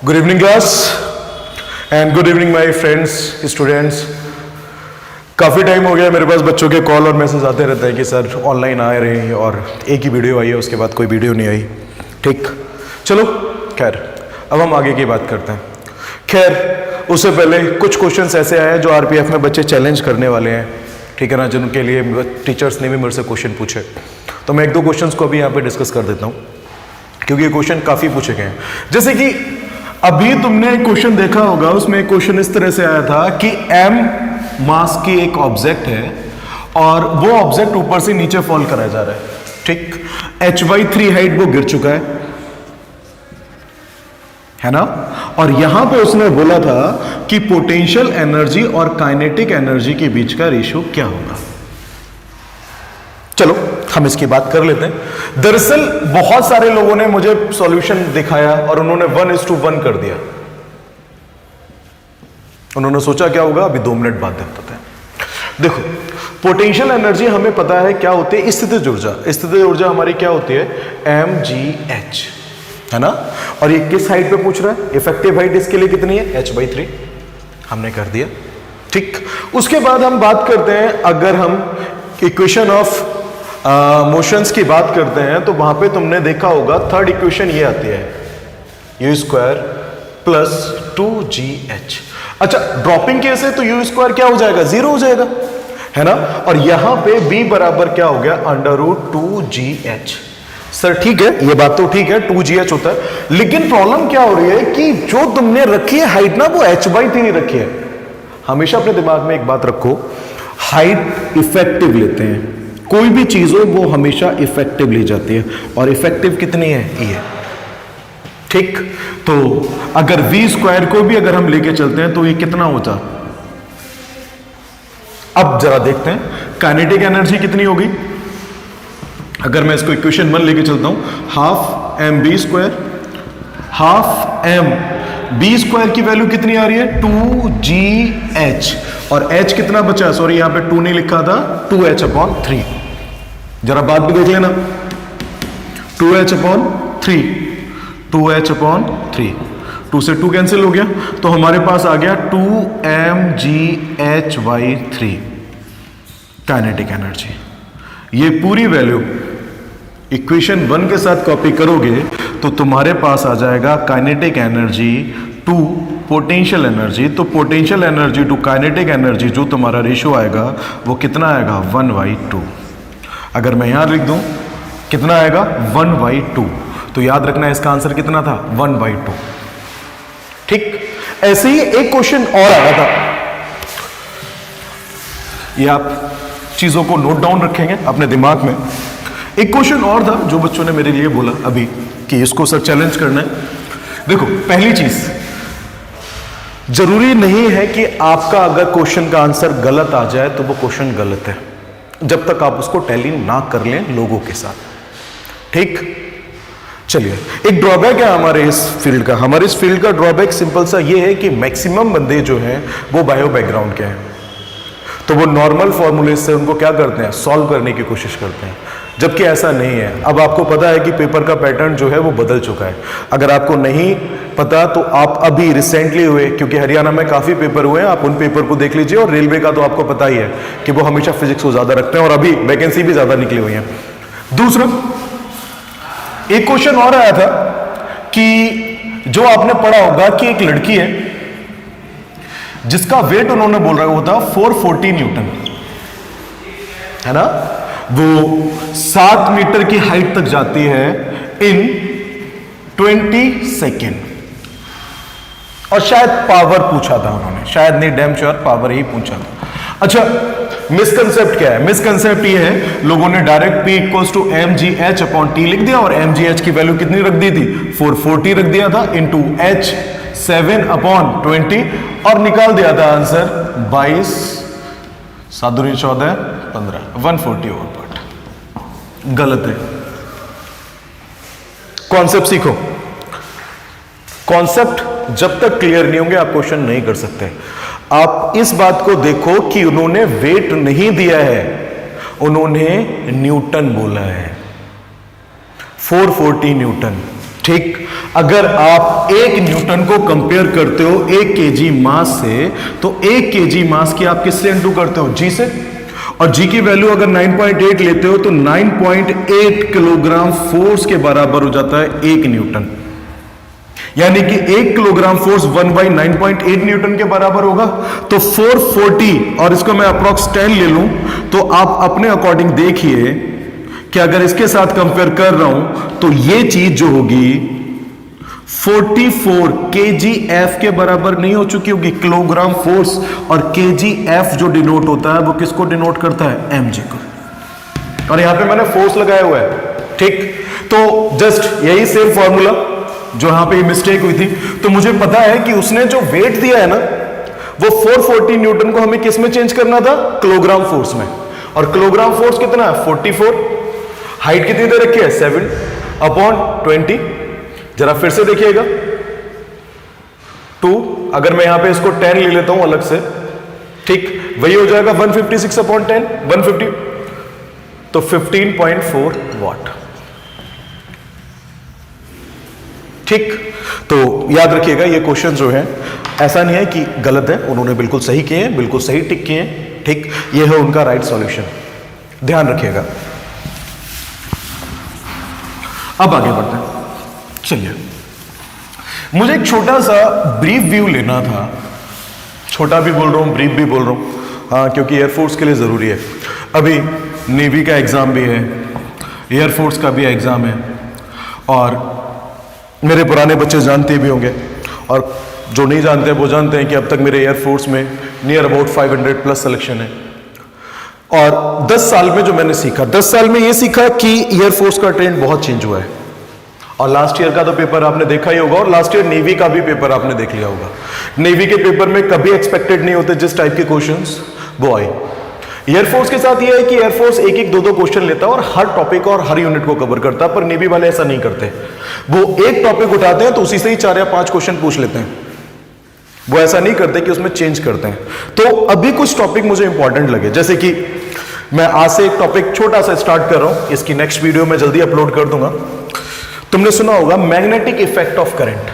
Good evening class and good evening my friends students. काफ़ी time हो गया मेरे पास बच्चों के कॉल और मैसेज आते रहते हैं कि सर ऑनलाइन आ रहे हैं और एक ही वीडियो आई है, उसके बाद कोई वीडियो नहीं आई। ठीक, चलो खैर अब हम आगे की बात करते हैं। खैर उससे पहले कुछ क्वेश्चंस ऐसे आए हैं जो आरपीएफ में बच्चे चैलेंज करने वाले हैं, ठीक है ना, जिनके लिए टीचर्स ने भी मेरे से क्वेश्चन पूछे। तो मैं एक दो क्वेश्चंस को अभी यहाँ पे डिस्कस कर देता हूँ क्योंकि ये क्वेश्चन काफ़ी पूछे गए हैं। जैसे कि अभी तुमने एक क्वेश्चन देखा होगा, उसमें एक क्वेश्चन इस तरह से आया था कि m मास की एक ऑब्जेक्ट है और वो ऑब्जेक्ट ऊपर से नीचे फॉल कराया जा रहा है। ठीक, h/3 हाइट वो गिर चुका है ना, और यहां पे उसने बोला था कि पोटेंशियल एनर्जी और काइनेटिक एनर्जी के बीच का रेशियो क्या होगा। चलो हम इसकी बात कर लेते हैं। दरअसल बहुत सारे लोगों ने मुझे सॉल्यूशन दिखाया और उन्होंने 1:1 कर दिया। उन्होंने सोचा क्या होगा, अभी 2 मिनट बाद देखते हैं। देखो, पोटेंशियल एनर्जी हमें पता है क्या होती है, स्थितिज ऊर्जा। स्थितिज ऊर्जा हमारी क्या होती है, mgh, है ना। और ये किस हाइट पे पूछ रहा है, इफेक्टिव हाइट इसके लिए कितनी है, h/3, हमने कर दिया। ठीक, उसके बाद हम बात करते हैं, अगर हम इक्वेशन ऑफ मोशंस की बात करते हैं तो वहां पे तुमने देखा होगा थर्ड इक्वेशन ये आती है, u² + 2gh। अच्छा, ड्रॉपिंग केस है तो u² क्या हो जाएगा, 0 हो जाएगा, है ना। और यहां पे b बराबर क्या हो गया, √2gh। सर ठीक है, ये बात तो ठीक है, 2gh होता है, लेकिन प्रॉब्लम क्या हो रही है कि जो तुमने रखी है हाइट ना, वो h/3 रखी है। हमेशा अपने दिमाग में एक बात रखो, हाइट इफेक्टिव लेते हैं, कोई भी चीज हो वो हमेशा इफेक्टिव ली जाती है, और इफेक्टिव कितनी है, ये। ठीक, तो अगर v² को भी अगर हम लेके चलते हैं तो ये कितना होता। अब जरा देखते हैं काइनेटिक एनर्जी कितनी होगी। अगर मैं इसको इक्वेशन 1 लेके चलता हूं, ½ mv², ½ mv² की वैल्यू कितनी आ रही है, 2gh, और h कितना बचा, सॉरी यहां पे 2 नहीं लिखा था, 2h/3। जरा बात भी देख लेना, 2h/3, 2h/3, 2 से 2 कैंसिल हो गया, तो हमारे पास आ गया 2mgh/3 काइनेटिक एनर्जी। ये पूरी वैल्यू इक्वेशन 1 के साथ कॉपी करोगे तो तुम्हारे पास आ जाएगा kinetic energy to potential energy. तो potential energy to kinetic energy जो तुम्हारा रेशियो आएगा वो कितना आएगा, 1/2। अगर मैं यहां लिख दूं कितना आएगा, 1/2, तो याद रखना इसका आंसर कितना था, 1/2। ठीक, ऐसे ही एक क्वेश्चन और आया था, ये आप चीजों को नोट डाउन रखेंगे अपने दिमाग में। एक क्वेश्चन और था जो बच्चों ने मेरे लिए बोला अभी कि इसको सर चैलेंज करना है। देखो, पहली चीज, जरूरी नहीं है कि आपका अगर क्वेश्चन का आंसर गलत आ जाए तो वो क्वेश्चन गलत है, जब तक आप उसको टैली ना कर लें लोगों के साथ। ठीक, चलिए, एक ड्रॉबैक है हमारे इस फील्ड का। हमारे इस फील्ड का ड्रॉबैक सिंपल सा ये है कि मैक्सिमम बंदे जो हैं वो बायो बैकग्राउंड के हैं, तो वो नॉर्मल फॉर्मूले से उनको क्या करते हैं, सॉल्व करने की कोशिश करते हैं, जबकि ऐसा नहीं है। अब आपको पता है कि पेपर का पैटर्न जो है वो बदल चुका है। अगर आपको नहीं पता तो आप अभी रिसेंटली हुए, क्योंकि हरियाणा में काफ़ी पेपर हुए हैं, आप उन पेपर को देख लीजिए। और रेलवे का तो आपको पता ही है कि वो हमेशा फिजिक्स को ज़्यादा रखते हैं और अभी वैकेंसी भी ज़्यादा निकली हुई है। दूसरा, एक क्वेश्चन और आया था कि जो आपने पढ़ा होगा कि एक लड़की है जिसका वेट उन्होंने बोल रहा होता 440 न्यूटन, है ना, वो 7 मीटर की हाइट तक जाती है इन 20 सेकेंड। और शायद पावर पूछा था उन्होंने, शायद नहीं, डैम श्योर पावर ही पूछा था। अच्छा, मिसकंसेप्ट क्या है, मिसकंसेप्ट ये है, लोगों ने डायरेक्ट P = mgh/T लिख दिया और mgh की वैल्यू कितनी रख दी थी, 440 रख दिया था, इंटू h 7/20 और निकाल दिया था आंसर 22, 7 दूनी 14, 15, 140/8। गलत है। कॉन्सेप्ट सीखो, कॉन्सेप्ट जब तक क्लियर नहीं होंगे आप क्वेश्चन नहीं कर सकते। आप इस बात को देखो कि उन्होंने वेट नहीं दिया है, उन्होंने न्यूटन बोला है, 440 न्यूटन। ठीक, अगर आप 1 न्यूटन को कंपेयर करते हो 1 केजी मास से, तो 1 केजी मास की आप किससे इंटू करते हो? जी से। और जी की वैल्यू अगर 9.8 लेते हो तो 9.8 किलोग्राम फोर्स के बराबर हो जाता है 1 न्यूटन। यानी कि 1 किलोग्राम फोर्स 1/9.8 न्यूटन के बराबर होगा। तो 440, और इसको मैं अप्रॉक्स 10 ले लूं, तो आप अपने अकॉर्डिंग देखिए कि अगर इसके साथ कंपेयर कर रहा हूं तो ये चीज जो होगी 44 kgf के बराबर नहीं हो चुकी होगी, किलोग्राम फोर्स। और kgf जो डिनोट होता है वो किसको डिनोट करता है? mg को। और यहां पे मैंने फोर्स लगाया हुआ है, ठीक। तो जस्ट यही सेम फॉर्मूला जो यहां पे मिस्टेक हुई थी, तो मुझे पता है कि उसने जो वेट दिया है ना, वो 440 न्यूटन को हमें किस में चेंज करना था? किलोग्राम फोर्स में। और किलोग्राम फोर्स कितना है? 44। हाइट कितनी दे रखी है? 7/20। जरा फिर से देखिएगा, 2। अगर मैं यहां पे इसको 10 ले लेता हूं अलग से, ठीक, वही हो जाएगा 156/10, 150, तो 15.4 वाट। ठीक। तो याद रखिएगा ये क्वेश्चन जो है ऐसा नहीं है कि गलत है, उन्होंने बिल्कुल सही किए हैं, बिल्कुल सही टिक किए हैं, ठीक। ये है उनका राइट सॉल्यूशन, ध्यान रखिएगा। अब आगे बढ़ते हैं। चलिए, मुझे एक छोटा सा ब्रीफ व्यू लेना था। छोटा भी बोल रहा हूं, ब्रीफ भी बोल रहा हूं, हाँ, क्योंकि एयरफोर्स के लिए जरूरी है। अभी नेवी का एग्जाम भी है, एयरफोर्स का भी एग्जाम है, और मेरे पुराने बच्चे जानते भी होंगे, और जो नहीं जानते वो जानते हैं कि अब तक मेरे एयरफोर्स में नियर अबाउट 500 प्लस सिलेक्शन है। और 10 साल में जो मैंने सीखा, 10 साल में ये सीखा कि एयरफोर्स का ट्रेंड बहुत चेंज हुआ है। और लास्ट ईयर का तो पेपर आपने देखा ही होगा, और लास्ट ईयर नेवी का भी पेपर आपने देख लिया होगा। नेवी के पेपर में कभी एक्सपेक्टेड नहीं होते जिस टाइप के क्वेश्चंस वो आए। एयरफोर्स के साथ ये है कि एयरफोर्स एक एक 2-2 क्वेश्चन लेता है और हर टॉपिक और हर यूनिट को कवर करता है, पर नेवी वाले ऐसा नहीं करते। वो एक टॉपिक उठाते हैं तो उसी से ही 4 या 5 क्वेश्चन पूछ लेते हैं। वो ऐसा नहीं करते कि उसमें चेंज करते हैं। तो अभी कुछ टॉपिक मुझे इंपॉर्टेंट लगे, जैसे कि मैं आज से एक टॉपिक छोटा सा स्टार्ट कर रहा हूं, इसकी नेक्स्ट वीडियो में जल्दी अपलोड कर दूंगा। तुमने सुना होगा magnetic effect of current.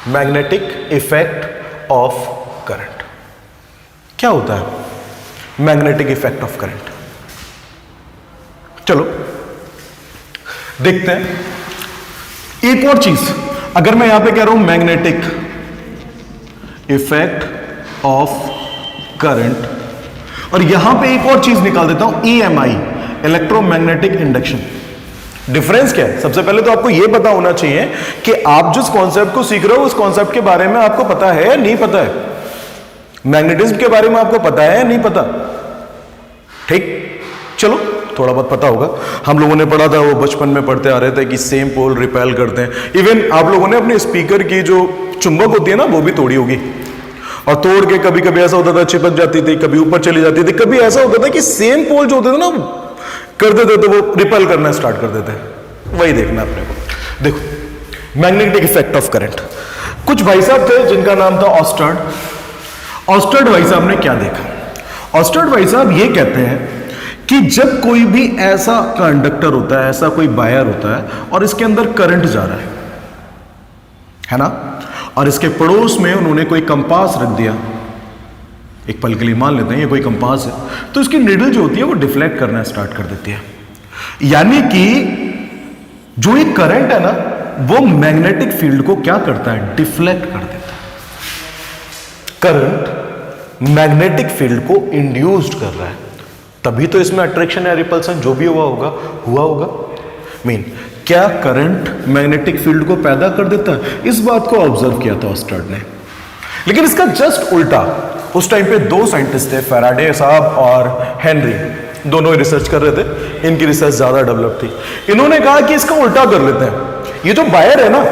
Magnetic effect of current क्या होता है? मैग्नेटिक इफेक्ट ऑफ करंट, चलो देखते हैं। एक और चीज, अगर मैं यहां पे कह रहा हूं मैग्नेटिक इफेक्ट ऑफ करंट, और यहां पे एक और चीज निकाल देता हूं, EMI, इलेक्ट्रोमैग्नेटिक इंडक्शन। डिफरेंस क्या है? सबसे पहले तो आपको यह पता होना चाहिए कि आप जिस कॉन्सेप्ट को सीख रहे हो उस कॉन्सेप्ट के बारे में आपको पता है या नहीं पता है। मैग्नेटिज्म के बारे में आपको पता है या नहीं पता? ठीक, चलो थोड़ा बहुत पता होगा। हम लोगों ने पढ़ा था, वो बचपन में पढ़ते आ रहे थे कि सेम पोल रिपेल करते हैं। इवन आप लोगों ने अपने स्पीकर की जो चुंबक होती है ना, वो भी तोड़ी होगी, और तोड़ के कभी कभी ऐसा होता था चिपक जाती थी, कभी ऊपर चली जाती थी, कभी ऐसा होता था कि सेम पोल जो होते थे ना कर देते तो वो रिपेल करना स्टार्ट कर देते हैं। वही देखना अपने को। देखो मैग्नेटिक इफेक्ट ऑफ करंट, कुछ भाई साहब थे जिनका नाम था ऑस्टर्ड। ऑस्टर्ड भाई साहब ने क्या देखा? ऑस्टर्ड भाई साहब ये कहते हैं कि जब कोई भी ऐसा कंडक्टर होता है, ऐसा कोई वायर होता है और इसके अंदर करंट जा रहा है ना, और इसके पड़ोस में उन्होंने कोई कंपास रख दिया, एक पल के लिए मान लेते हैं ये कोई कंपास है, तो इसकी निडल जो होती है वो डिफ्लेक्ट करना स्टार्ट कर देती है। यानी कि जो एक करंट है ना, वो मैग्नेटिक फील्ड को क्या करता है? डिफ्लेक्ट कर देता है। करंट मैग्नेटिक फील्ड को इंड्यूस्ड कर रहा है, तभी तो इसमें अट्रैक्शन या रिपल्सन जो भी हुआ होगा। मीन क्या करंट मैग्नेटिक फील्ड को पैदा कर देता है? इस बात को ऑब्जर्व किया था ऑस्टर्ड ने। लेकिन इसका जस्ट उल्टा, उस टाइम पे 2 साइंटिस्ट थे, फैराडे साहब और हेनरी, दोनों ही रिसर्च कर रहे थे। इनकी रिसर्च ज्यादा डेवलप थी। इन्होंने कहा कि इसका उल्टा कर लेते हैं। ये जो वायर है ना,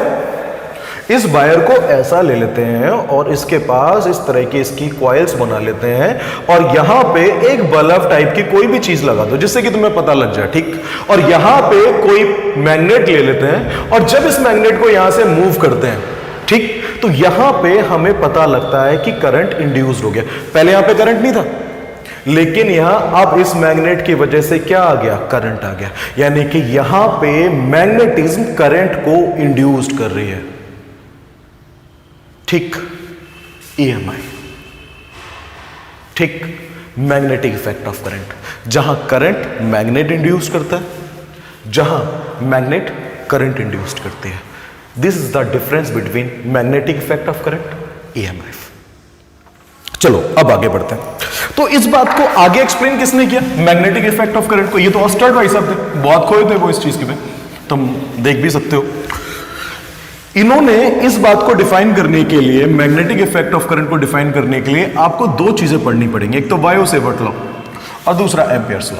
इस वायर को ऐसा ले लेते हैं और इसके पास इस तरह की इसकी कॉइल्स बना लेते हैं, और यहां पे एक बल्ब टाइप की कोई भी चीज लगा दो जिससे कि तुम्हें पता लग जाए, ठीक। और यहां पे कोई मैग्नेट ले लेते हैं, और जब इस मैग्नेट को यहां से मूव करते हैं, ठीक, तो यहां पे हमें पता लगता है कि करंट इंड्यूस्ड हो गया। पहले यहां पे करंट नहीं था, लेकिन यहां अब इस मैग्नेट की वजह से क्या आ गया, करंट आ गया, यानी कि यहां पे मैग्नेटिज्म करंट को इंड्यूस्ड कर रही है। ठीक, EMI, ठीक, मैग्नेटिक इफेक्ट ऑफ करंट। जहां करंट मैग्नेट इंड्यूस करता है, जहां मैग्नेट करंट इंड्यूस्ड करती है। This is the difference between magnetic effect of current, EMF। चलो अब आगे बढ़ते हैं। तो इस बात को आगे एक्सप्लेन किसने किया, मैग्नेटिक इफेक्ट ऑफ करंट को? ये तो ऑस्टर्ड भाई साहब थे, बहुत खोए थे वो इस चीज के में, तुम देख भी सकते हो। इन्होंने इस बात को डिफाइन करने के लिए, मैग्नेटिक इफेक्ट ऑफ करंट को डिफाइन करने के लिए आपको दो चीजें पढ़नी पड़ेंगी, एक तो बायो-सेवर्ट लॉ और दूसरा एम्पियर्स लॉ।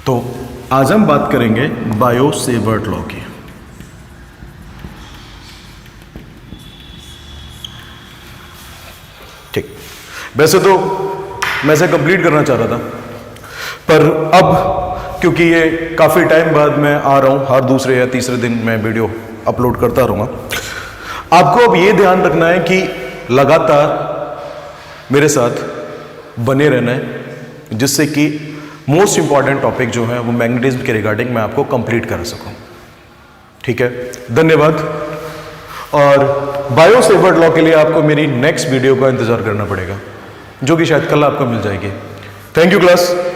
तो आज हम बात करेंगे बायो-सेवर्ट लॉ की। ठीक, वैसे तो मैं इसे कंप्लीट करना चाह रहा था, पर अब क्योंकि ये काफी टाइम बाद मैं आ रहा हूं, हर दूसरे या तीसरे दिन मैं वीडियो अपलोड करता रहूंगा। आपको अब ये ध्यान रखना है कि लगातार मेरे साथ बने रहना है, जिससे कि मोस्ट इंपॉर्टेंट टॉपिक जो है वो मैग्नेटिज्म के रिगार्डिंग मैं आपको कंप्लीट करा सकूं। ठीक है, धन्यवाद। और बायो-सेवर्ट लॉ के लिए आपको मेरी नेक्स्ट वीडियो का इंतजार करना पड़ेगा, जो कि शायद कल आपको मिल जाएगी। Thank you class.